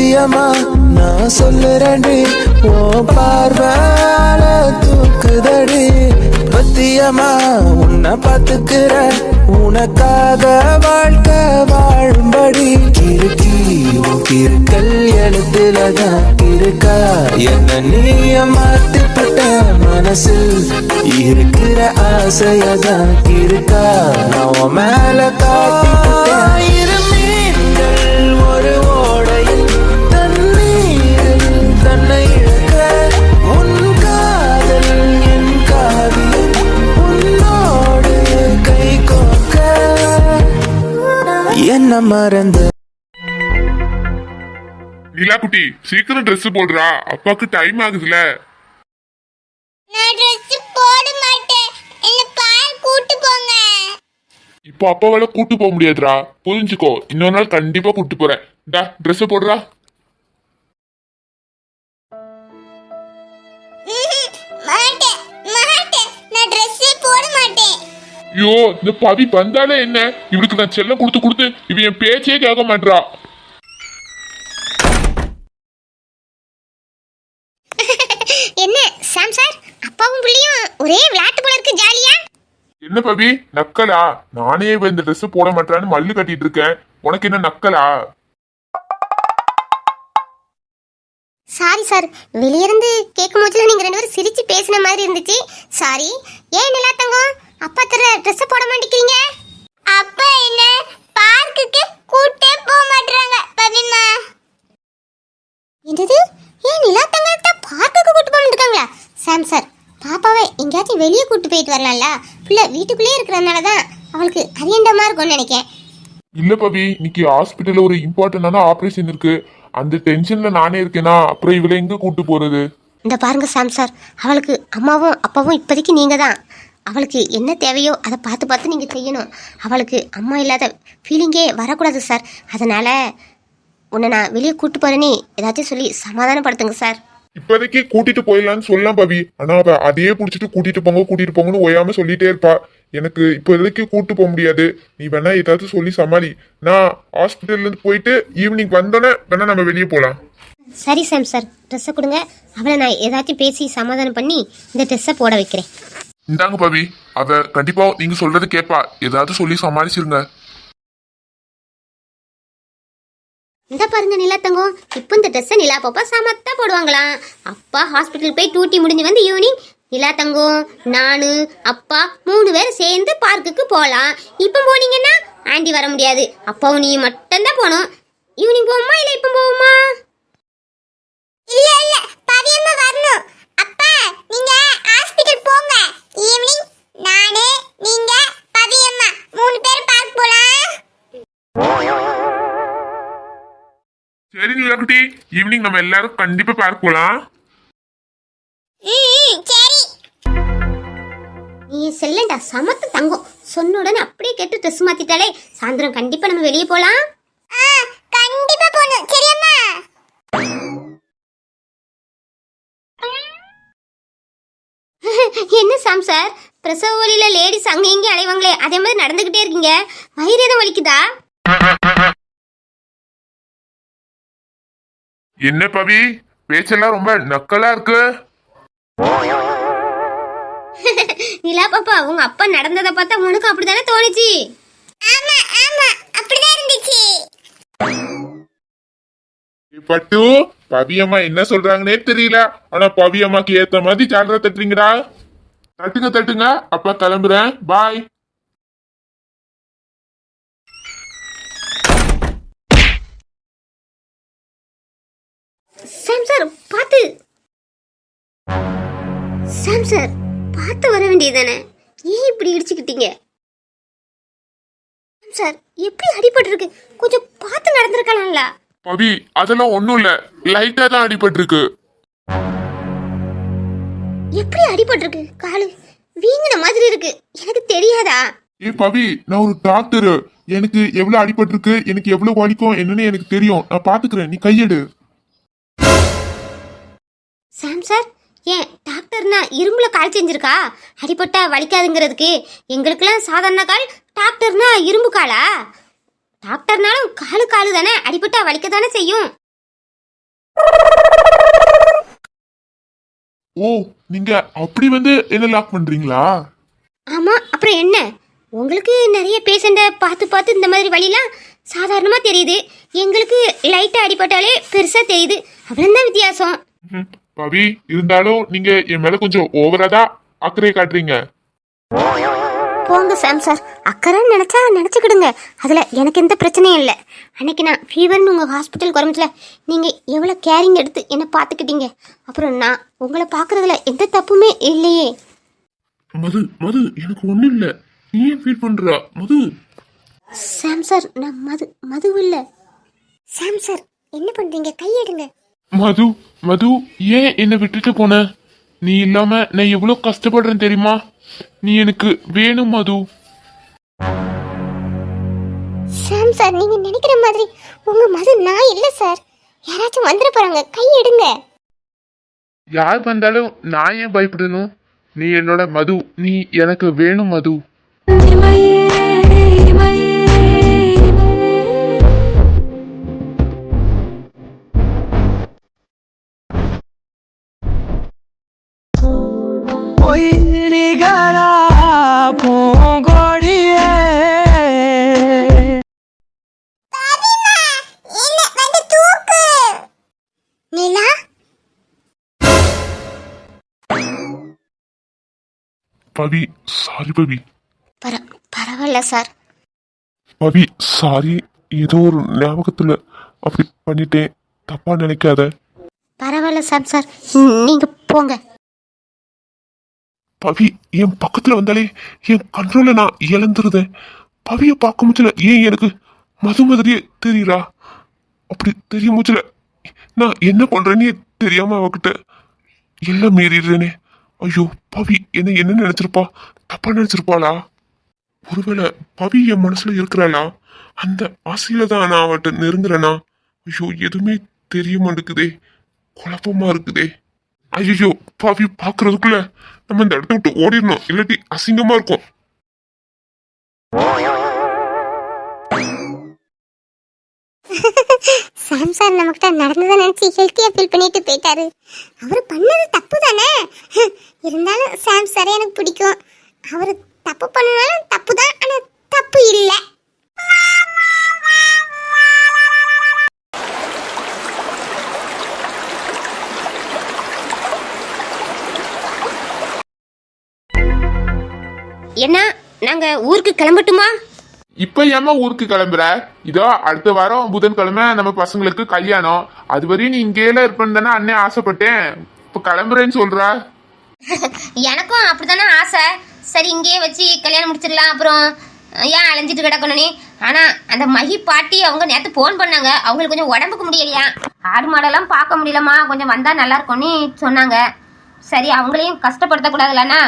சத்தியமா நான் சொல்லுறேன்டி, ஓ பார்வால தூக்குதடி. பத்தியமா உன்னை பாத்துக்கிற, உனக்காக வாழ்க்கை வாழும்படி. கிறுக்கி உன் கிறுக்கல் எழுத்துலதான் இருக்கா, என்ன நீய மாத்திப்பட்ட மனசில் இருக்கிற ஆசையதான் இருக்கா, நான் மேல காட்டிக்கிட்டேன். இரு மீன்கள் ஒரு ஓடையில் தண்ணீரில் தன்னை இழக்க, உன் காதல் என் காவியம் உன்னோடு கை கோக்க என்ன மறந்த. நிலா குட்டி சீக்கிரம் ட்ரெஸ் போடுறா, அப்பாக்கு டைம் ஆகுதுல. நான் Dress போட மாட்டேன், என்ன பார்க் கூட்டி போங்க. இப்போ அப்பாவால கூட்டு போக முடியாதுடா, புரிஞ்சுக்கோ. இன்னொரு நாள் கண்டிப்பா கூட்டு போறேன். டா ட்ரெஸ் போடுறா. மாட்டேன் மாட்டேன், நான் Dress போட மாட்டேன். ஐயோ இந்த பவி வந்தாலே என்ன, இவளுக்கு நான் செல்லம் கொடுத்து கொடுத்து இவ என் பேச்சே கேட்க மாட்டா. என்ன சாம் சார், அப்பாவும் பிள்ளையும் ஒரே விளையாட்டு போல இருக்கு, ஜாலியா? என்ன பவி நக்கலா? நானே இப்ப இந்த ட்ரெஸ் போட மாட்டான்னு மல்லு கட்டிட்டு இருக்கேன், உனக்கு என்ன நக்கலா? சாரி சார், வெளியிருந்து கேட்கும் போது நீங்க ரெண்டு பேரும் சிரிச்சு பேசின மாதிரி இருந்துச்சு. சாரி. ஏன் நிலா தங்கம், அப்பா தர Dress போட மாட்டேங்கிறீங்க? அப்பா என்ன பார்க்குக்கு கூட்டே போக மாட்டறாங்க பவிமா. என்னது? ஏன் நிலா தங்கத்தை பார்க்குக்கு கூட்டி போக மாட்டாங்களா? சாம் சார், பாப்பாவை எங்கேயாச்சும் வெளியே கூட்டி போயிட்டு வரலாம்ல, பிள்ளை வீட்டுக்குள்ளேயே இருக்கிறதுனால தான் அவளுக்கு அரியண்டமா இருக்கும்னு நினைக்கேன். இல்ல பவி, இன்னைக்கு ஹாஸ்பிட்டல்ல ஒரு இம்பார்ட்டன்டான ஆபரேஷன் இருக்கு, அந்த டென்ஷன்ல நானே இருக்கேனா, அப்புறம் இவளை எங்க கூட்டு போறது? இந்த பாருங்க சாம் சார், அவளுக்கு அம்மாவும் அப்பாவும் இப்போதைக்கு நீங்க தான். அவளுக்கு என்ன தேவையோ அதை பார்த்து பார்த்து நீங்கள் செய்யணும். அவளுக்கு அம்மா இல்லாத ஃபீலிங்கே வரக்கூடாது சார். அதனால உன்னை நான் வெளியே கூட்டு போறேன்னு ஏதாச்சும் சொல்லி சமாதானப்படுத்துங்க சார். இப்போதைக்கு கூட்டிட்டு போயிடலான்னு சொல்லலாம் பவி, ஆனா அவ அதையே புடிச்சிட்டு கூட்டிட்டு போங்கன்னு ஓயாம சொல்லிட்டே இருப்பா. எனக்கு இப்போதைக்கு கூட்டு போக முடியாது, நீ வேணா ஏதாச்சும் சொல்லி சமாளி. நான் ஹாஸ்பிட்டல்ல இருந்து போயிட்டு ஈவினிங் வந்தோன்னே வேணா நம்ம வெளியே போலாம். சரி சாம் சார், ட்ரெஸ்ஸை கொடுங்க, அவளை நான் ஏதாச்சும் பேசி சமாதானம் பண்ணி இந்த ட்ரெஸ்ஸை போட வைக்கிறேன். இந்தாங்க பவி, அவ கண்டிப்பா நீங்க சொல்றது கேட்பா, ஏதாவது சொல்லி சமாளிச்சிருங்க. இந்த பாருங்க நிலா தங்கம், இப்போ இந்த ட்ரெஸ்ஸை நிலா பாப்பா சமத்தா போடுவாங்களாம். அப்பா ஹாஸ்பிட்டல் போய் டியூட்டி முடிஞ்சு வந்து ஈவினிங் நிலா தங்கம், நானு அப்பா 3 பேரும் சேர்ந்து பார்க்குக்கு போகலாம். இப்போ போனீங்கன்னா ஆண்டி வர முடியாது, அப்பாவும் நீ மட்டும்தான் போகணும். ஈவினிங் போவோமா இல்லை இப்போ போவோமா? இல்ல இல்ல பவியம்மா வரணும். அப்பா நீங்க ஹாஸ்பிடல் போங்க, ஈவினிங் நானே நீங்க பவியம்மா 3 பேரும் பார்க் போலாம். சரி நிலாக்குட்டி, ஈவினிங் நம்ம எல்லாரும் கண்டிப்பா பார்க் போலாம். சரி. நீ செல்லண்டா சமத்து தங்கம், சொன்ன உடனே அப்படியே கேட்டு ட்ரெஸ் மாத்திட்டாலே சாயந்தரம் கண்டிப்பா நம்ம வெளியே போலாம். கண்டிப்பா போணும். சரியாம்மா? என்ன சாம் சார், பிரசவ வலியில லேடிஸ் அங்க இங்க அலைவாங்களே அதே மாதிரி நடந்துகிட்டே இருக்கீங்க, வயிறு எதுவும் வலிக்குதா? என்ன பவி பேச்செல்லாம் ரொம்ப நக்கலா இருக்கு. நிலா பாப்பா, உங்க அப்பா நடந்ததை பார்த்தா உனக்கு அப்படித்தானே தோணுச்சு? ஆமா ஆமா அப்படிதான் இருந்துச்சு. பட்டு பவியம்மா என்ன சொல்றாங்கன்னே தெரியல, ஆனா பவியம்மாக்கு ஏத்த மாதிரி ஜாலரா தட்டுறீங்கடா. தட்டுங்க தட்டுங்க, அப்பா கிளம்புறேன், பாய். சாம் சார் பார்த்து, சாம் சார் பார்த்து வர வேண்டியதானே, ஏன் இப்படி இடிச்சுக்கிட்டீங்க? சார் எப்படி அடிபட்டிருக்கு, கொஞ்சம் பார்த்து நடந்திருக்கலாம்ல. பவி அதெல்லாம் ஒண்ணும் இல்ல, லைட்டா தான் அடிபட்டிருக்கு. எப்படி அடிபட்டிருக்கு? காலு வீங்கின மாதிரி இருக்கு, எனக்கு தெரியாதா? ஏ பவி, நான் ஒரு டாக்டரு, எனக்கு எவ்வளவு அடிபட்டிருக்கு, எனக்கு எவ்வளவு வலிக்கும் என்னன்னு எனக்கு தெரியும், நான் பாத்துக்கிறேன், நீ கையெடு. சாம் சார், ஏன் டாக்டர்னா இரும்புல கால் செஞ்சிருக்கா? அடிபட்டா வலிக்காதுங்கிறதுக்கு. எங்களுக்கெல்லாம் சாதாரண கால், டாக்டர்னா இரும்பு காலா? டாக்டர்னாலும் காலு தானே, அடிபட்டா வலிக்க தானே செய்யும். ஓ, நீங்க அப்படி வந்து என்ன லாக் பண்றீங்களா? ஆமா, அப்புறம் என்ன? உங்களுக்கு நிறைய பேஷண்ட்டை பார்த்து பார்த்து இந்த மாதிரி வழிலாம் சாதாரணமா தெரியுது. எங்களுக்கு லைட்டா அடிபட்டாலே பெருசா தெரியுது. அவ்வளவுதான் வித்தியாசம். பவி, இருந்தாலும் நீங்க என் மேல கொஞ்சம் ஓவரா தான் அக்கறை காட்டுறீங்க. போங்க சாம் சார், அக்கறைன்னு நினைச்சா நினைச்சுக்கிடுங்க. அதுல எனக்கு எந்த பிரச்சனையும் இல்லை. அன்னைக்கு நான் ஃபீவர்னு உங்க ஹாஸ்பிட்டலுக்கு வரமுச்சுல, நீங்க எவ்வளவு கேரிங் எடுத்து என்ன பார்த்துக்கிட்டீங்க. அப்புறம் நான் உங்களை பார்க்கறதுல எந்த தப்புமே இல்லையே. மது மது, எனக்கு ஒண்ணும் இல்ல. நீ ஏன் ஃபீல் பண்ற மது? சாம் சார், நான் மது இல்ல. சாம் சார், என்ன பண்றீங்க? கையெடுங்க. மது மது, ஏன் என்னை விட்டுட்டு போன? நீ இல்லாம நான் எவ்வளவு கஷ்டப்படுறேன் தெரியுமா? நீ எனக்கு வேணும் மது. சாம் சார், நீங்க நினைக்கிற மாதிரி உங்க மது நான் இல்ல சார். யாராச்சும் வந்துட போறாங்க. கையெடுங்க. யார் வந்தாலும் நான் ஏன் பயப்படணும்? நீ என்னோட மது, நீ எனக்கு வேணும் மது. நிலா, பவி, சாரி பவி. பரவாயில்ல சார். பவி, சாரி. ஏதோ ஒரு ஞாபகத்துல அப்படி பண்ணிட்டேன், தப்பா நினைக்காத. பரவாயில்ல சாம் சார், நீங்க போங்க. பவி, என் பக்கத்துல வந்தாலே என் கண்ட்ரோல நான் இழந்துருதேன். பவிய பார்க்க முடியல. ஏன் எனக்கு மது மாதிரியே தெரியுறா? அப்படி தெரிய முடியல. நான் என்ன பண்றேன்னு தெரியாம அவகிட்ட எல்லாம் மீறிடுறேனே. ஐயோ, பவி என்ன நினைச்சிருப்பா? தப்பா நினைச்சிருப்பாளா? ஒருவேளை பவி என் மனசுல இருக்கிறாளா? அந்த ஆசையில தான் நான் அவட்ட நெருங்குறேனா? ஐயோ, எதுவுமே தெரிய மாட்டேங்குதே, குழப்பமா இருக்குதே. ஐயோ, பவி பாக்குறதுக்குள்ள நம்ம இந்த இடத்த விட்டு ஓடிடணும், இல்லாட்டி அசிங்கமா இருக்கும். சாம் சார் நமக்கிட்ட நடந்ததை நினைச்சு ஹெல்த்தியா ஃபீல் பண்ணிட்டு போயிட்டாரு. அவர் பண்ணது தப்பு தானே. இருந்தாலும் சாம் சார் எனக்கு பிடிக்கும். அவர் தப்பு பண்ணனாலும் தப்பு தான், ஆனா தப்பு இல்லை. என்ன, நாங்க ஊருக்கு கிளம்பட்டுமா? இப்ப ஏமா ஊருக்கு கிளம்புற? இதோ அடுத்த வாரம் புதன்கிழமை நம்ம பசங்களுக்கு கல்யாணம். அது வரையும் நீ இங்கேல இருப்பேன்னு தானே அண்ணே ஆசைப்பட்டேன். இப்ப கிளம்புறேன்னு சொல்ற? எனக்கும் அப்படித்தானே ஆசை. சரி, இங்கேயே வச்சு கல்யாணம் முடிச்சிடலாம். அப்புறம் ஏன் அலைஞ்சிட்டு கிடக்கணும்னே. ஆனா அந்த மகி பாட்டி அவங்க நேற்று ஃபோன் பண்ணாங்க. அவங்களுக்கு கொஞ்சம் உடம்புக்கு முடியலையா, ஆடு மாடெல்லாம் பார்க்க முடியலமா, கொஞ்சம் வந்தா நல்லா இருக்கும்னு சொன்னாங்க. சரி, அவங்களையும் கஷ்டப்படுத்தக்கூடாதுலண்ணா,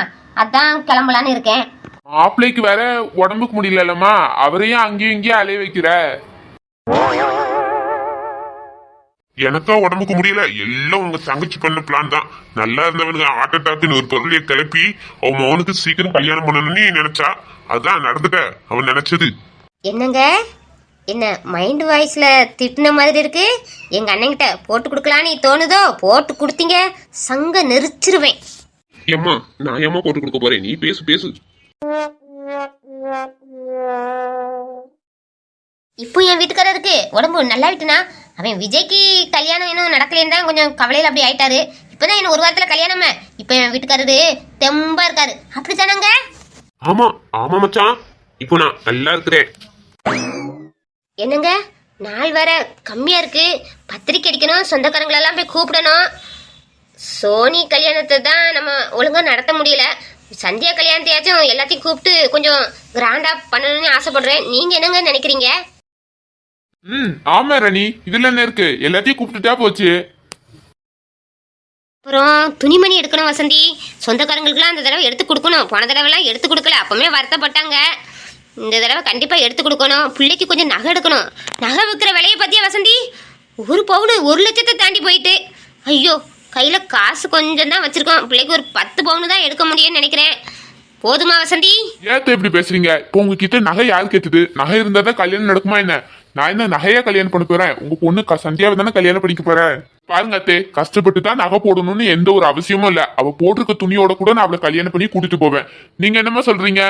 அதான் கிளம்பலான்னு இருக்கேன். மாப்பிள்ளைக்கு வேற உடம்புக்கு முடியலமா, அவரையும் அங்கேயும் இங்கேயும் அலைய வைக்கிற. எனக்கா உடம்புக்கு முடியல, எல்லாம் உங்க தங்கச்சி பண்ண பிளான் தான். நல்லா இருந்தவனுக்கு ஹார்ட் அட்டாக்னு ஒரு பொருளையை கிளப்பி அவன் மௌனுக்கு சீக்கிரம் கல்யாணம் பண்ணணும்னு நினைச்சா, அதான் நடந்துட்ட அவன் நினைச்சது. என்னங்க, என்ன மைண்ட் வாய்ஸ்ல திட்டின மாதிரி இருக்கு? எங்க அண்ணன்கிட்ட போட்டு கொடுக்கலான்னு தோணுதோ? போட்டு கொடுத்தீங்க, சங்க நெரிச்சிருவேன். ஏம்மா, நான் ஏமா போட்டு கொடுக்க போறேன்? நீ பேசு பேசு. இப்போ என் வீட்டுக்காரருக்கு உடம்பு நல்லா விட்டுனா, அவன் விஜய்க்கு கல்யாணம் இன்னும் நடக்கலேன்னு தான் கொஞ்சம் கவலையில் அப்படி ஆயிட்டாரு. இப்போதான் இன்னும் ஒரு வாரத்தில் கல்யாணமே. இப்போ என் வீட்டுக்காரரு தெம்பா இருக்காரு. அப்படித்தானங்க? ஆமா ஆமா மச்சான், இப்போ நான் நல்லா இருக்கிறேன். என்னங்க, நாள் வேற கம்மியா இருக்கு. பத்திரிக்கை அடிக்கணும், சொந்தக்காரங்களெல்லாம் போய் கூப்பிடணும். சோனி கல்யாணத்தை தான் நம்ம ஒழுங்கா நடத்த முடியல. சந்தியா கல்யாணத்தையாச்சும் எல்லாத்தையும் கூப்பிட்டு கொஞ்சம் கிராண்டா பண்ணணும்னு ஆசைப்படுறேன். நீங்க என்னங்க நினைக்கிறீங்க? ஆமா ரணி, இதுல என்ன இருக்கு? எல்லாத்தையும் கூப்பிட்டுட்டா போச்சு. அப்புறம் துணிமணி எடுக்கணும் வசந்தி. சொந்தக்காரங்களுக்குலாம் அந்த தடவை எடுத்து கொடுக்கணும். போன தடவைலாம் எடுத்து கொடுக்கல, அப்பவுமே வருத்தப்பட்டாங்க. இந்த தடவை கண்டிப்பா எடுத்து கொடுக்கணும். பிள்ளைக்கு கொஞ்சம் நகை எடுக்கணும். நகை விற்கிற விலையை பத்தியா வசந்தி? ஒரு பவுன் 1 லட்சத்தை தாண்டி போயிட்டு. ஐயோ, கையில காசு கொஞ்சம் தான் வச்சிருக்கோம். பிள்ளைக்கு ஒரு 10 பவுன் தான் எடுக்க முடியும்னு நினைக்கிறேன். போதுமா வசந்தி? ஏத்த எப்படி பேசுறீங்க? இப்போ உங்ககிட்ட நகை யாரு கேட்டது? நகை இருந்தா தான் கல்யாணம் நடக்குமா என்ன? நான் என்ன நகையா கல்யாணம் பண்ண போறேன்? உங்க பொண்ணு சந்தியாவை தானே கல்யாணம் பண்ணிக்க போறேன். பாருங்க அத்தே, கஷ்டப்பட்டு தான் நகை போடணும்னு எந்த ஒரு அவசியமும் இல்ல. அவ போட்டிருக்க துணியோட கூட நான் அவளை கல்யாணம் பண்ணி கூட்டிட்டு போவேன். நீங்க என்னமா சொல்றீங்க?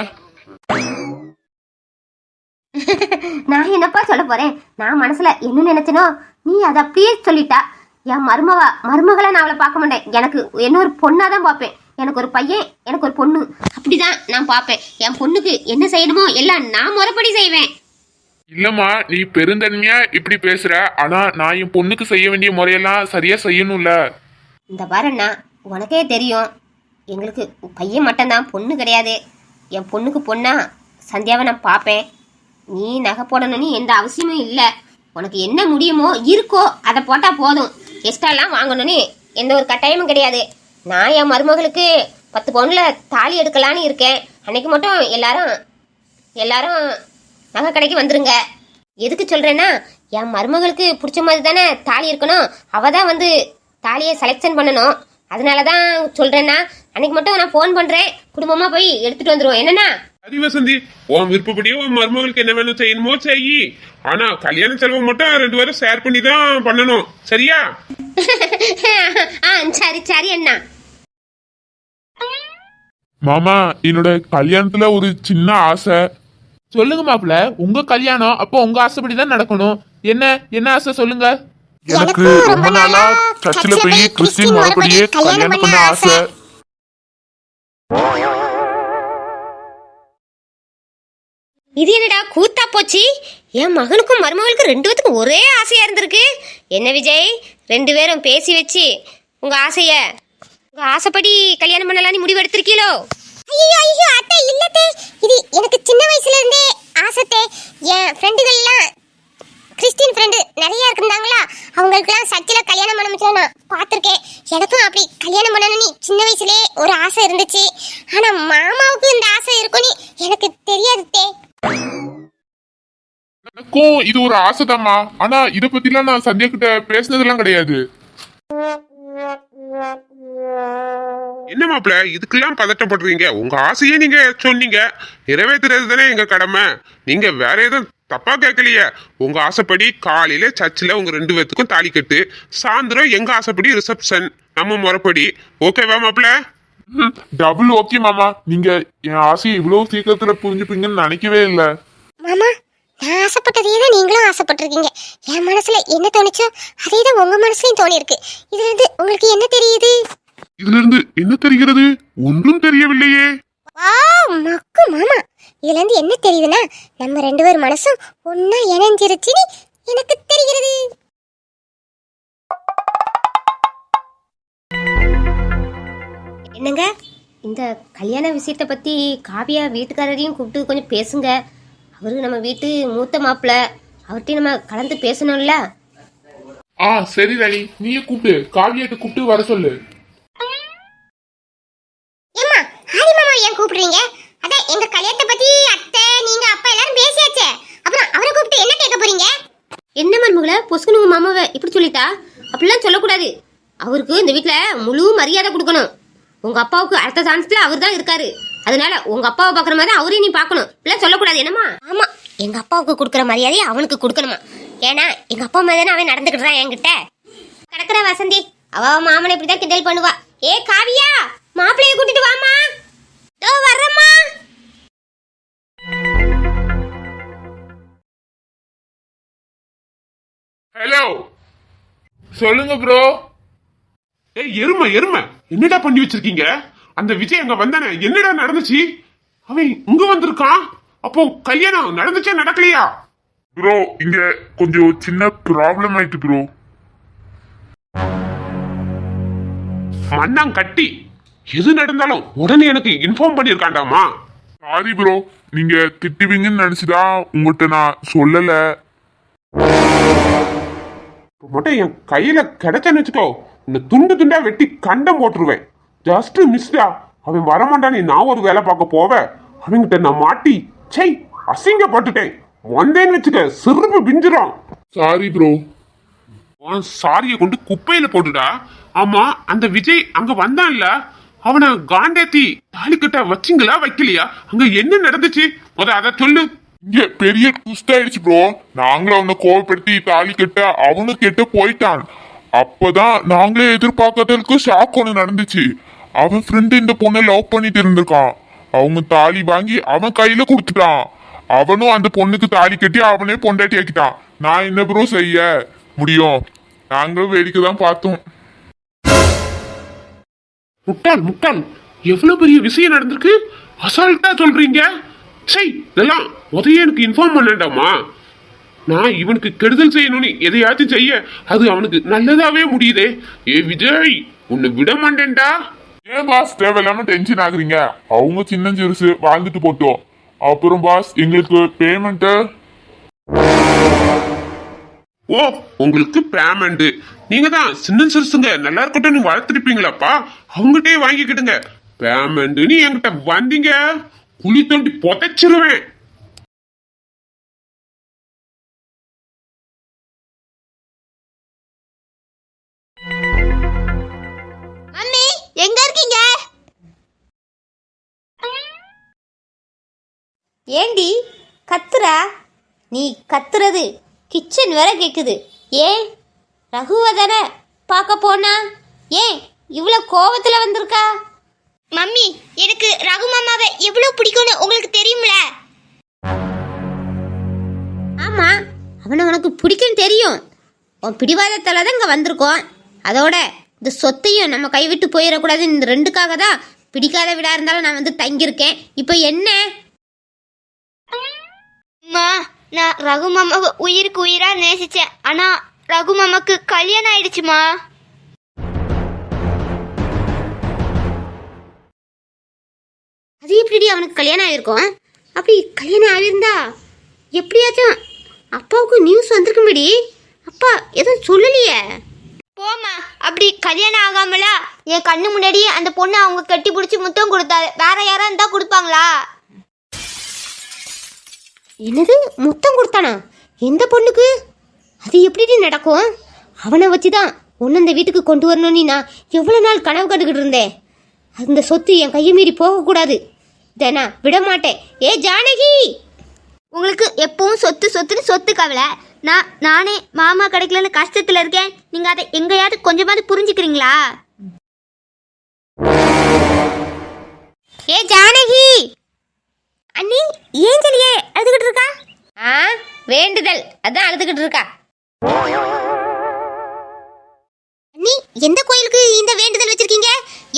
நான் என்னப்பா சொல்ல போறேன்? நான் மனசுல என்ன நினைச்சனோ நீ அதை அப்படியே சொல்லிட்டா. என் மருமகளை நான் அவளை பார்க்க மாட்டேன். எனக்கு என்ன ஒரு பொண்ணாதான் பார்ப்பேன். எனக்கு ஒரு பையன், எனக்கு ஒரு பொண்ணு, அப்படிதான் நான் பார்ப்பேன். என் பொண்ணுக்கு என்ன செய்யணுமோ எல்லாம் நான் முறைப்படி செய்வேன். இல்லம்மா, நீ பெருந்தன்மையா இப்படி பேசுற. ஆனா நான் என் பொண்ணுக்கு செய்ய வேண்டிய முறையெல்லாம் சரியா செய்யணும்ல. இந்த பாருண்ணா, உனக்கே தெரியும் எங்களுக்கு பையன் மட்டும்தான், பொண்ணு கிடையாது. என் பொண்ணுக்கு பொண்ணா சந்தியாவை நான் பார்ப்பேன். நீ நகை போடணும்னு எந்த அவசியமும் இல்லை. உனக்கு என்ன முடியுமோ இருக்கோ அதை போட்டால் போதும். எக்ஸ்ட்ராலாம் வாங்கணும்னு எந்த ஒரு கட்டாயமும் கிடையாது. நான் என் மருமகளுக்கு 10 பவுனில் தாலி எடுக்கலான்னு இருக்கேன். அன்னைக்கு மட்டும் எல்லாரும் நகை கடைக்கு வந்துருங்க. எதுக்கு சொல்கிறேன்னா, என் மருமகளுக்கு பிடிச்ச மாதிரி தானே தாலி இருக்கணும். அவள் தான் வந்து தாலியை செலெக்ஷன் பண்ணணும். அதனால தான் சொல்கிறேன்னா, அன்னைக்கு மட்டும் நான் ஃபோன் பண்ணுறேன். குடும்பமாக போய் எடுத்துகிட்டு வந்துடுவோம். என்னன்னா சரி வசந்தி, உன் விருப்பப்படியே உன் மருமகளுக்கு என்ன வேணும் செய்யணுமோ செய்யி. ஆனா கல்யாண செலவு மட்டும் 2 பேரும் ஷேர் பண்ணி தான் பண்ணணும். சரியா? சரி சரி அண்ணா. மாமா, என்னோட கல்யாணத்துல ஒரு சின்ன ஆசை. சொல்லுங்க மாப்பிள்ள, உங்க கல்யாணம் அப்போ உங்க ஆசைப்படி தான் நடக்கணும். என்ன ஆசை சொல்லுங்க. எனக்கு ரொம்ப நாளா சர்ச்சில் போய் கிறிஸ்டின் முறைப்படியே கல்யாணம் பண்ண ஆசை. இது என்னடா கூத்தா போச்சு? என் மகனுக்கும் மருமகளுக்கும் 2 பேத்துக்கும் ஒரே ஆசையா இருந்திருக்கு. என்ன விஜய், 2 பேரும் பேசி வச்சு உங்க ஆசைப்படி கல்யாணம் பண்ணலாம் முடிவு எடுத்திருக்கீங்களோ? ஐயோ அத்தை இல்லத்தே, இது எனக்கு சின்ன வயசுல இருந்தே ஆசைத்தே. என் ஃப்ரெண்டுகள் எல்லாம் கிறிஸ்டின் ஃப்ரெண்டு நிறைய இருந்தாங்களா, அவங்களுக்குலாம் சர்ச்சில் கல்யாணம் பண்ண நான் பார்த்துருக்கேன். எனக்கும் அப்படி கல்யாணம் பண்ணணும்னு சின்ன வயசுலே ஒரு ஆசை இருந்துச்சு. ஆனால் மாமாவுக்கு இந்த ஆசை இருக்குன்னு எனக்கு தெரியாதுத்தே. எனக்கும் இது ஒரு ஆசைதாம்மா. ஆனா இத பத்திலாம் நான் சந்தியா கிட்ட பேசினதெல்லாம் கிடையாது. என்ன மாப்பிள்ள, இதுக்கெல்லாம் பதட்டப்படுறீங்க? உங்க ஆசையே நீங்க சொன்னீங்க, நிறைவேற்றுறது தானே எங்க கடமை. நீங்க வேற எதுவும் தப்பா கேட்கலையே. உங்க ஆசைப்படி காலையில சர்ச்சில் உங்க 2 பேத்துக்கும் தாலி கட்டு, சாயந்தரம் எங்க ஆசைப்படி ரிசப்ஷன், நம்ம முறைப்படி. ஓகேவா மாப்பிள்ள? டபுள் ஓகே மாமா. நீங்க என் ஆசையை இவ்வளவு சீக்கிரத்துல புரிஞ்சுப்பீங்கன்னு நினைக்கவே இல்லை. மாமா, நான் ஆசைப்பட்டதையே தான் நீங்களும் ஆசைப்பட்டிருக்கீங்க. என் மனசுல என்ன தோணுச்சோ அதே தான் உங்க மனசுலயும் தோணி இருக்கு. இதுல இருந்து உங்களுக்கு என்ன தெரியுது? இதுல இருந்து என்ன தெரிகிறது? ஒன்றும் தெரியவில்லையே. மக்கு மாமா, இதுல இருந்து என்ன தெரியுதுன்னா, நம்ம 2 பேர் மனசும் ஒன்னா இணைஞ்சிருச்சுன்னு எனக்கு தெரிகிறது. என்னங்க, இந்த கல்யாண விஷயத்தை பத்தி காவியா வீட்டுக்காரரையும் கூப்பிட்டு கொஞ்சம் பேசுங்க. அவரு நம்ம வீட்டு மூத்த மாப்பிள்ள, அவர்கிட்ட நம்ம கலந்து பேசணும்ல. சரி ராணி, நீயே கூப்பிட்டு காவியாட்ட கூப்பிட்டு வர சொல்லு. ஏம்மா, ஆதி மாமா ஏன் கூப்பிடுறீங்க? அதான் எங்க கல்யாணத்தை பத்தி அத்தை, நீங்க அப்பா எல்லாரும் பேசியாச்சே. அப்புறம் அவரை கூப்பிட்டு என்ன கேட்க போறீங்க? என்ன மருமகள பொசுக்குனுங்க மாமாவை இப்படி சொல்லிட்டா? அப்படிலாம் சொல்லக்கூடாது. அவருக்கு இந்த வீட்டுல முழு மரியாதை கொடுக்கணும். உங்க அப்பாவுக்கு அடுத்த சான்ஸ்ல அவர் தான் இருக்காரு. அதனால உங்க அப்பாவை பாக்குற மாதிரி அவரையும் நீ பாக்கணும். இப்படிலாம் சொல்லக்கூடாது. என்னமா? ஆமா, எங்க அப்பாவுக்கு கொடுக்குற மரியாதையை அவனுக்கு கொடுக்கணுமா? ஏன்னா எங்க அப்பா மாதிரி அவன் நடந்துக்கிட்டுறான் என்கிட்ட. கிடக்குற வசந்தி, அவ மாமனை இப்படிதான் கிண்டல் பண்ணுவா. ஏ காவியா, மாப்பிள்ளைய கூட்டிட்டு வாமா. வர்றம்மா. ஹலோ, சொல்லுங்க ப்ரோ. எருமை என்னடா பண்ணி வச்சிருக்கீங்க? அந்த விஜய் அங்க வந்தானே, என்னடா நடந்துச்சு? அவன் இங்க வந்திருக்கான். அப்போ கல்யாணம் நடந்துச்சா நடக்கலையா? ப்ரோ, இங்க கொஞ்சம் சின்ன ப்ராப்ளம் ஆயிட்டு ப்ரோ. மண்ணாங் கட்டி எது நடந்தாலும் உடனே எனக்கு இன்ஃபார்ம் பண்ணிருக்காண்டாமா. சாரி ப்ரோ, நீங்க திட்டுவீங்கன்னு நினைச்சுதான் உங்கள்கிட்ட நான் சொல்லல. மட்டும் என் கையில கிடைச்சேன்னு வச்சுக்கோ, இந்த துண்டு துண்டா வெட்டி கண்டம் போட்டுருவேன். ஜஸ்ட் மிஸ்டா. அவன் வரமாட்டானே, நான் ஒரு வேலை பார்க்க போவேன். அவன்கிட்ட நான் மாட்டி அசிங்கப்பட்டுட்டேன். வந்தேன்னு வச்சுக்க, சிறுப்பு பிஞ்சிரும். Sorry bro. சாரியை கொண்டு குப்பையில போட்டுடா. ஆமா, அந்த விஜய் அங்க வந்தான்ல, அவனை காண்டேத்தி தாலி கட்ட வச்சிங்களா வைக்கலையா? அங்க என்ன நடந்துச்சு? அத சொல்லு. இங்க பெரிய ட்விஸ்ட் ஆயிடுச்சு ப்ரோ. நாங்களும் அவனை கோவப்படுத்தி தாலி கட்ட அவனு கெட்டு போயிட்டான். அப்பதான் நாங்களே எதிர்பார்க்கறதுக்கு ஷாக் ஒன்று நடந்துச்சு. அவன் ஃப்ரெண்டு இந்த பொண்ணை லவ் பண்ணிட்டு இருந்திருக்கான். அவங்க தாலி வாங்கி அவன் கையில கொடுத்துட்டான். அவனும் அந்த பொண்ணுக்கு தாலி கட்டி அவனே பொண்டாட்டி ஆக்கிட்டான். நான் என்ன ப்ரோ செய்ய முடியும்? நாங்களும் வேடிக்கை தான் பார்த்தோம். முட்டாள் முட்டாள், எவ்வளவு பெரிய விஷயம் நடந்திருக்கு, அசால்ட்டா சொல்றீங்க. சை, இதெல்லாம் உதய எனக்கு இன்ஃபார்ம் பண்ணண்டாமா? நான் இவனுக்கு கெடுதல் செய்யணும்னு எதையாச்சும் செய்ய அது அவனுக்கு நல்லதாவே முடியுதே. ஏ விஜய், உன்னை விட மாட்டேன்டா. ஏன் பாஸ் தேவையில்லாம டென்ஷன் ஆகுறீங்க? அவங்க சின்ன சிறுசு வாழ்ந்துட்டு போட்டோம். அப்புறம் பாஸ் எங்களுக்கு பேமெண்ட். ஓ, உங்களுக்கு பேமெண்ட். நீங்க தான் சின்ன சிறுசுங்க நல்லா இருக்கட்டும் வளர்த்துருப்பீங்களாப்பா, அவங்ககிட்டயே வாங்கிக்கிடுங்க. பேமெண்ட் நீ என்கிட்ட வந்தீங்க, குழி தோண்டி புதைச்சிருவேன். மம்மி எங்க இருக்கீங்க? ஏண்டி கத்துறா? நீ கத்துறது கிச்சன் வேற கேக்குது. ஏன் ரகுவ தானே பார்க்க போனா? ஏன் இவ்வளோ கோவத்துல வந்திருக்கா? மம்மி, எனக்கு ரகு மாமாவை எவ்வளவு பிடிக்கும்னு உங்களுக்கு தெரியும்ல? ஆமா, அவனை உனக்கு பிடிக்கும் தெரியும். உன் பிடிவாதத்தால தான் இங்க வந்திருக்கோம். அதோட இந்த சொத்தையும் நம்ம கைவிட்டு போயிடக்கூடாது, இந்த ரெண்டுக்காக தான். பிடிக்காத வீடா இருந்தாலும் நான் வந்து தங்கியிருக்கேன். இப்போ என்ன? அம்மா, நான் ரகு மாமாவை உயிருக்கு உயிரா நேசிச்சேன். ஆனா ரகு மாமாக்கு கல்யாணம் ஆயிடுச்சுமா. அது எப்படிடி அவனுக்கு கல்யாணம் ஆகிருக்கும்? அப்படி கல்யாணம் ஆகியிருந்தா எப்படியாச்சும் அப்பாவுக்கு நியூஸ் வந்திருக்கும்படி. அப்பா எதுவும் சொல்லலையே. போமா, அப்படி கல்யாணம் ஆகாமலா என் கண்ணு முன்னாடியே அந்த பொண்ணை அவங்க கட்டி பிடிச்சி முத்தம் கொடுத்தாரு. வேற யாரா இருந்தா கொடுப்பாங்களா? என்னது, முத்தம் கொடுத்தானா? எந்த பொண்ணுக்கு? அது எப்படி நடக்கும்? அவனை வச்சு தான் ஒன்று இந்த வீட்டுக்கு கொண்டு வரணும்னு நான் எவ்வளோ நாள் கனவு கண்டுக்கிட்டு இருந்தேன். அந்த சொத்து என் கையை மீறி போகக்கூடாது. இதை நான் விட மாட்டேன். ஏ ஜானகி, உங்களுக்கு எப்பவும் சொத்து சொத்துன்னு சொத்து கவலை. நானே மாமா கிடைக்கலன்னு கஷ்டத்துல இருக்கேன். நீங்க அதை எங்கேயாவது கொஞ்சமாவது புரிஞ்சுக்கிறீங்களா? ஏ ஜானகி. அண்ணி, ஏன் சொல்லியே அழுதுகிட்டு இருக்கா? வேண்டுதல், அதான் அழுதுகிட்டு இருக்கா. அண்ணி, எந்த கோயிலுக்கு இந்த வேண்டுதல் வச்சிருக்கீங்க?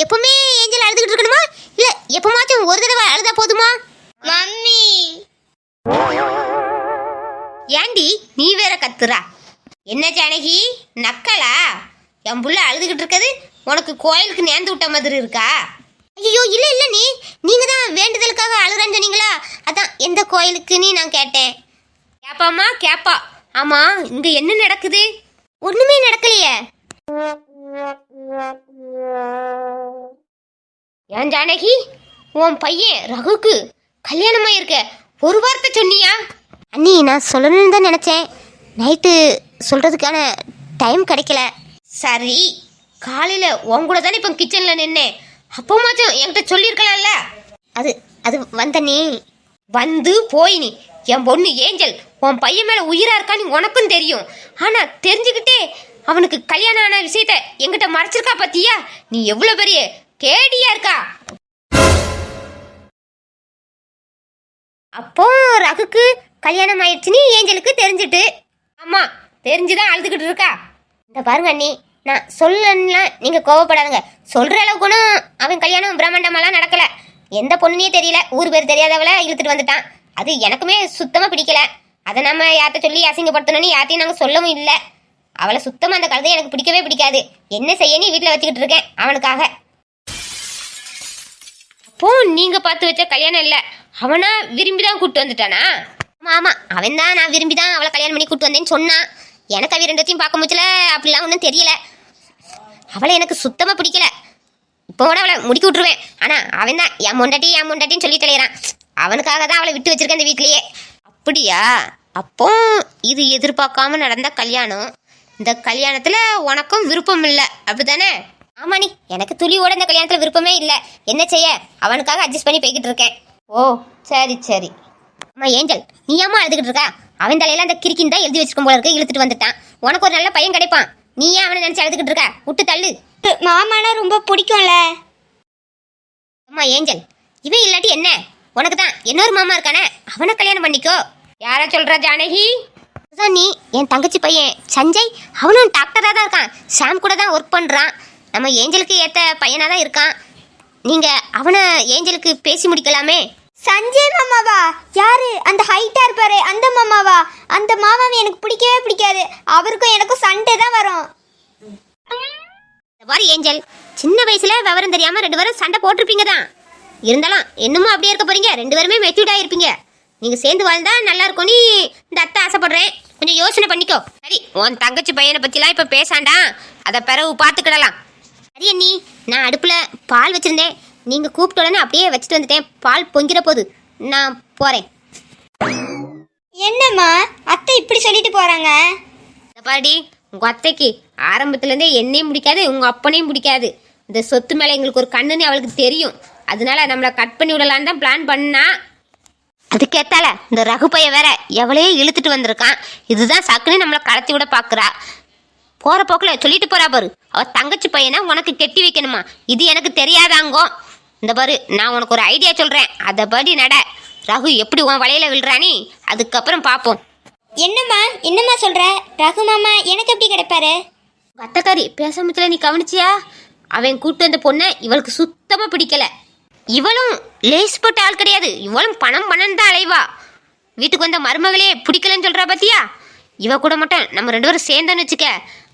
எப்பவுமே ஏஞ்சல் அழுதுகிட்டு இருக்கணுமா, இல்ல எப்பமாச்சும் ஒரு தடவை அழுதா போதுமா? மம்மி, ஏண்டி நீ வேற கத்துறா? என்ன ஜானகி, நக்கலா? என் புள்ள அழுதுகிட்டு இருக்கிறது உனக்கு கோயிலுக்கு நேர்ந்து விட்ட மாதிரி இருக்கா? ஐயோ இல்ல இல்ல, நீங்க தான் வேண்டுதலுக்காக அழுறேன்னு சொன்னீங்களா, அதான் எந்த கோயிலுக்குன்னு நான் கேட்டேன். கேப்பாமா கேப்பா. ஆமா, இங்க என்ன நடக்குது? ஒண்ணுமே நடக்கலையே. ஏன் ஜானகி, உன் பையன் ரகுக்கு கல்யாணமா இருக்க ஒரு வார்த்தை சொன்னியா? அண்ணி, நான் சொல்லணும்னு தான் நினைச்சேன். நைட்டு சொல்றதுக்கான டைம் கிடைக்கல. சரி, காலையில உன் கூட தானே இப்போ கிச்சன்ல நின்னேன். அப்போமாச்சும் என்கிட்ட சொல்லியிருக்கலாம்ல. அது அது வந்த நீ வந்து போய் நீ என் பொண்ணு ஏஞ்சல் உன் பையன் மேல உயிரா இருக்கான்னு உனக்கும் தெரியும். ஆனா தெரிஞ்சுக்கிட்டே அவனுக்கு கல்யாணம் ஆன விஷயத்த என்கிட்ட மறைச்சிருக்கா. பத்தியா நீ எவ்வளவு பெரிய கேடியா இருக்கா? அப்போ ரகுக்கு கல்யாணம் ஆயிடுச்சுன்னு ஏஞ்சலுக்கு தெரிஞ்சிட்டு, ஆமா தெரிஞ்சுதான் அழுதுகிட்டு இருக்கா. இந்த பாருங்க அண்ணி, நான் சொல்லலாம் நீங்க கோவப்படாதுங்க. சொல்ற அளவுக்கு ஒன்றும் அவன் கல்யாணம் பிரம்மாண்டமெல்லாம் நடக்கல. எந்த பொண்ணுனே தெரியல, ஊர் பேர் தெரியாதவளை இழுத்துட்டு வந்துட்டான். அது எனக்குமே சுத்தமா பிடிக்கல. அதை நம்ம யார்கிட்ட சொல்லி அசிங்கப்படுத்தணும்னு யார்ட்டையும் நாங்கள் சொல்லவும் இல்லை. அவளை சுத்தமா அந்த கழுதை எனக்கு பிடிக்கவே பிடிக்காது. என்ன செய்யன்னு வீட்டில் வச்சுக்கிட்டு இருக்கேன் அவனுக்காக. அப்போ நீங்க பார்த்து வச்ச கல்யாணம் இல்லை, அவனா விரும்பிதான் கூட்டு வந்துட்டானா? ஆமா ஆமா, அவன் தான் நான் விரும்பிதான் அவளை கல்யாணம் பண்ணி கூட்டு வந்தேன்னு சொன்னான். எனக்கு அவ ரெண்டத்தையும் பார்க்க முடியல, அப்படிலாம் ஒன்றும் தெரியல. அவளை எனக்கு சுத்தமா பிடிக்கல. இப்போ கூட அவளை முடிக்கி விட்டுருவேன். ஆனா அவன் தான் என் முண்டாட்டின்னு சொல்லி தலையிறான். அவனுக்காக தான் அவளை விட்டு வச்சிருக்கேன் இந்த வீட்லயே. அப்படியா? அப்போ இது எதிர்பார்க்காம நடந்த கல்யாணம். இந்த கல்யாணத்துல உனக்கும் விருப்பம் இல்லை, அப்படித்தானே? ஆமா நீ, எனக்கு துளியோட இந்த கல்யாணத்துல விருப்பமே இல்லை. என்ன செய்ய, அவனுக்காக அட்ஜஸ்ட் பண்ணி போய்கிட்டு இருக்கேன். ஓ சரி சரி. அம்மா ஏஞ்சல், நீ ஏம்மா அழுதுகிட்டு இருக்க? அவன் தலையில அந்த கிறுக்கின் தான் எழுதி வச்சிருக்கும் போல இருக்கு, இழுத்துட்டு வந்துட்டான். உனக்கு ஒரு நல்ல பையன் கிடைப்பான். நீ ஏன் அவனை நினைச்சு அழுதுகிட்டு இருக்க? விட்டு தள்ளு. மாமானா ரொம்ப பிடிக்கும்ல. அம்மா ஏஞ்சல், இவன் இல்லாட்டி என்ன? உனக்கு தான் இன்னொரு மாமா இருக்கானே, அவனை கல்யாணம் பண்ணிக்கோ. யார சொல்ற ஜானகி? நீ என் தங்கச்சி பையன் சஞ்சய், அவனும் டாக்டரா தான் இருக்கான். சாம் கூட தான் ஒர்க் பண்றான். நம்ம ஏஞ்சலுக்கு ஏத்த பையனா தான் இருக்கான். நீங்க அவனை ஏஞ்சலுக்கு பேசி முடிக்கலாமே. சஞ்சய் மாமாவா? யாரு அந்த ஹைட்டா இருப்பாரு அந்த மாமாவா? அந்த மாமாவை எனக்கு பிடிக்கவே பிடிக்காது. அவருக்கும் எனக்கும் சண்டை தான் வரும். பாரு ஏஞ்சல், சின்ன வயசுல விவரம் தெரியாம 2 பேரும் சண்டை போட்டிருப்பீங்க தான். இருந்தாலும் இன்னமும் அப்படியே இருக்க போறீங்க. 2 பேருமே மெச்சூர்டா இருப்பீங்க. நீங்க சேர்ந்து வாழ்ந்தா நல்லா இருக்கும். நீ இந்த அத்தை ஆசைப்படுறேன், கொஞ்சம் யோசனை பண்ணிக்கோ. சரி, உன் தங்கச்சி பையனை பத்திலாம் இப்ப பேசாண்டா, அதை பிறகு பாத்துக்கிடலாம். சரி அண்ணி, நான் அடுப்புல பால் வச்சிருந்தேன். நீங்க கூப்பிட்ட உடனே அப்படியே வச்சுட்டு வந்துட்டேன். பால் பொங்கிற போது நான் போறேன். என்னம்மா அத்தை இப்படி சொல்லிட்டு போறாங்க? பாடி, உங்க அத்தைக்கு ஆரம்பத்துல இருந்தே என்னையும் பிடிக்காது, உங்க அப்பனையும் பிடிக்காது. இந்த சொத்து மேல எங்களுக்கு ஒரு கண்ணுன்னு அவளுக்கு தெரியும். அதனால நம்மளை கட் பண்ணி விடலான்னு தான் பிளான் பண்ணா. அதுக்கேத்தால இந்த ரகு பைய வேற எவளையே இழுத்துட்டு வந்திருக்கான். இதுதான் சக்குன்னு நம்மளை கடத்தி விட பாக்குறா. போற போக்குல சொல்லிட்டு போறா பாரு, அவ தங்கச்சி பையனை உனக்கு கெட்டி வைக்கணுமா? இது எனக்கு தெரியாதாங்கோ. இந்த பாரு, நான் உனக்கு ஒரு ஐடியா சொல்றேன், அதை படி நட. ரகு எப்படி உன் வலையில விழுறானி, அதுக்கப்புறம் பார்ப்போம். என்னம்மா சொல்ற? ரகு மாமா எனக்கு எப்படி கிடைப்பாரு? அத்தக்காரி பேசாமத்துல நீ கவனிச்சியா? அவன் கூட்டு வந்த பொண்ணை இவளுக்கு சுத்தமா பிடிக்கல. இவளும் லேஸ் போட்ட ஆள் கிடையாது. இவளும் பணம் தான் அலைவா. வீட்டுக்கு வந்த மருமகளே பிடிக்கலன்னு சொல்றா பாத்தியா? இவ கூட மட்டும் நம்ம 2 பேரும் சேர்ந்தோன்னு வச்சுக்க,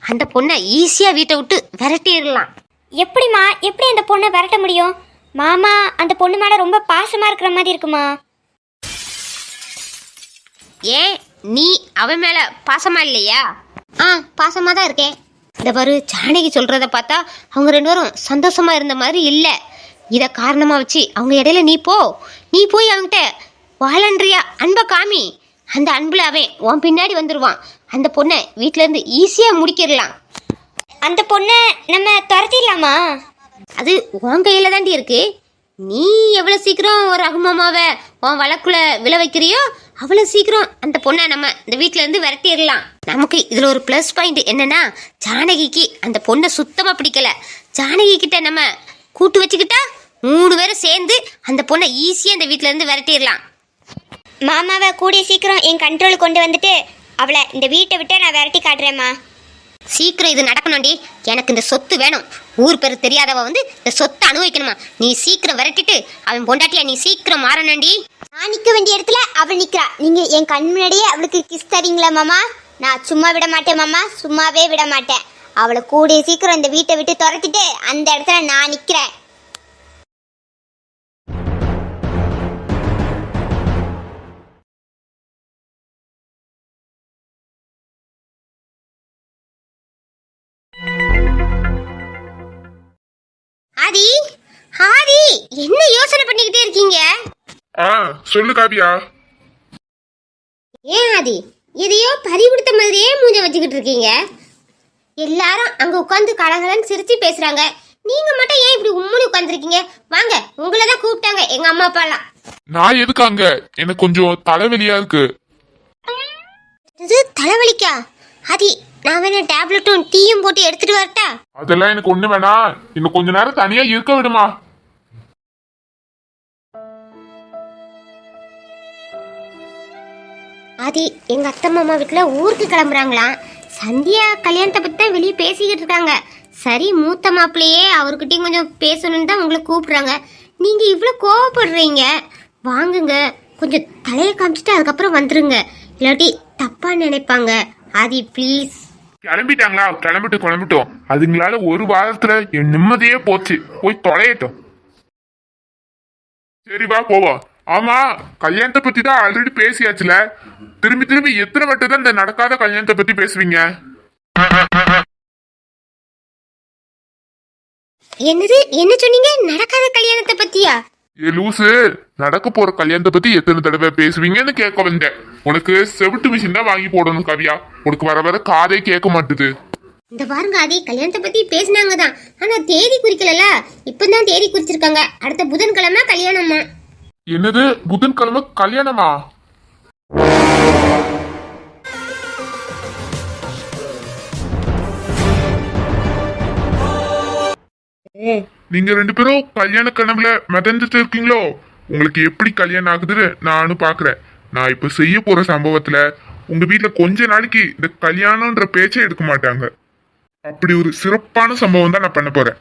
அந்த பொண்ணை ஈஸியா வீட்டை விட்டு விரட்டிடலாம். எப்படிம்மா? எப்படி அந்த பொண்ணை விரட்ட முடியும்? மாமா அந்த பொண்ணு மேல ரொம்ப பாசமா இருக்கிற மாதிரி இருக்குமா? ஏன் நீ அவன் மேல பாசமா இல்லையா? பாசமா தான் இருக்கேன். இந்த பாரு, ஜானகி சொல்றத பார்த்தா அவங்க 2 பேரும் சந்தோஷமா இருந்த மாதிரி இல்ல. இத காரணமா வச்சு அவங்க இடையில நீ போய் அவன்கிட்ட வாழன்றியா அன்பை காமி. அந்த அன்புல அவன் உன் பின்னாடி வந்துருவான். அந்த பொண்ணை வீட்டுல இருந்து ஈஸியா முடிக்கிடலாம். அந்த பொண்ணை நம்ம துரத்திடலாமா? அது உன் கையில தாண்டி இருக்கு. நீ எவ்வளவு சீக்கிரம் ஒரு ரகுமாமாவை உன் வழக்குல விழ வைக்கிறியோ அவ்வளவு சீக்கிரம் அந்த பொண்ணை நம்ம இந்த வீட்டுல இருந்து விரட்டிடலாம். நமக்கு இதுல ஒரு பிளஸ் பாயிண்ட் என்னன்னா, ஜானகிக்கு அந்த பொண்ணை சுத்தமா பிடிக்கல. ஜானகி கிட்ட நம்ம கூட்டு வச்சுக்கிட்டா 3 பேரும் சேர்ந்து அந்த பொண்ணை ஈஸியா இந்த வீட்டுல இருந்து விரட்டிடலாம். மாமாவை கூடிய சீக்கிரம் என் கண்ட்ரோல் கொண்டு வந்துட்டு அவளை இந்த வீட்டை விட்டு நான் விரட்டி காட்டுறேம்மா. சீக்கிரம் இது நடக்கணும்டி. எனக்கு இந்த சொத்து வேணும். ஊர் பேரு தெரியாதவ வந்து இந்த சொத்தை அனுபவிக்கணுமா? நீ சீக்கிரம் விரட்டிட்டு அவன் பொண்டாட்டியா நீ சீக்கிரம் மாறணும்டி. நான் நிக்க வேண்டிய இடத்துல அவள் நிக்கிறா. நீங்க என் கண் முன்னாடியே அவளுக்கு கிஸ் தரீங்களா மாமா? நான் சும்மா விட மாட்டேன் மாமா, சும்மாவே விட மாட்டேன். அவளை கூடிய சீக்கிரம் இந்த வீட்டை விட்டு துரத்திட்டு அந்த இடத்துல நான் நிக்கிறேன். ஆதி, ஆதி, என்ன யோசனை பண்ணிக்கிட்டே இருக்கீங்க? சொல்லு காவியா. ஏன் ஆதி, எதையோ பறி கொடுத்த மாதிரியே மூஞ்ச வச்சுக்கிட்டு இருக்கீங்க? எல்லாரும் அங்க உட்காந்து கலகலன்னு சிரிச்சு பேசுறாங்க. நீங்க மட்டும் ஏன் இப்படி உம்முன்னு உட்காந்துருக்கீங்க? வாங்க, உங்களை தான் கூப்பிட்டாங்க எங்க அம்மா அப்பா எல்லாம். நான் எதுக்கு அங்க? எனக்கு கொஞ்சம் தலைவலியா இருக்கு. இது தலைவலிக்கா? ஆதி, நான் வேணா டேப்லெட்டும் டீயும் போட்டு எடுத்துட்டு வரட்டா? அதெல்லாம் எனக்கு ஒண்ணு வேணாம். இன்னும் கொஞ்ச நேரம் தனியா இருக்க விடுமா. ஆதி, எங்க அத்தை மாமா வீட்டுல ஊருக்கு கிளம்புறாங்களாம். சந்தியா கல்யாணத்தை பத்தி தான் வெளியே பேசிக்கிட்டு இருக்காங்க. சரி, மூத்த மாப்பிள்ளையே அவர்கிட்டயும் கொஞ்சம் பேசணும்னு தான் உங்களை கூப்பிடுறாங்க. நீங்க இவ்வளவு கோவப்படுறீங்க. வாங்குங்க, கொஞ்சம் தலையை காமிச்சிட்டு அதுக்கப்புறம் வந்துருங்க. இல்லாட்டி தப்பா நினைப்பாங்க. ஆதி ப்ளீஸ். கிளம்பிட்டாங்களா? கிளம்பிட்டோம். அதுங்களால ஒரு வாரத்துல என் நிம்மதியே போச்சு. போய் தொலையட்டும். சரி வா போவோம். ஆமா, கல்யாணத்தை பத்தி தான் ஆல்ரெடி பேசியாச்சுல. திரும்பி எத்தனை வட்டம் தான் இந்த நடக்காத கல்யாணத்தை பத்தி பேசுவீங்க? என்னது, என்ன சொன்னீங்க? நடக்காத கல்யாணத்தை பத்தியா? ஏ லூசு, நடக்க போற கல்யாணத்தை பத்தி எத்தனை தடவை பேசுவீங்கன்னு கேட்க வந்தேன். உனக்கு செவிட்டு மிஷின் தான் வாங்கி போடணும் காவியா. உனக்கு வர காதே கேட்க மாட்டுது. இந்த பாருங்க ஆதி, கல்யாணத்தை பத்தி பேசினாங்க தான், ஆனா தேதி குறிக்கல. இப்பதான் தேதி குறிச்சிருக்காங்க. அடுத்த புதன்கிழமை கல்யாணமா. என்னது, புதன்கிழமை கல்யாணமா? ஓ, நீங்க ரெண்டு பேரும் கல்யாண கனவுல மிதந்துட்டு இருக்கீங்களோ? உங்களுக்கு எப்படி கல்யாணம் ஆகுதுன்னு நானும் பாக்குறேன். நான் இப்ப செய்ய போற சம்பவத்துல உங்க வீட்ல கொஞ்ச நாளைக்கு இந்த கல்யாணம்ன்ற பேச்சே எடுக்க மாட்டாங்க. அப்படி ஒரு சிறப்பான சம்பவம் தான் நான் பண்ண போறேன்.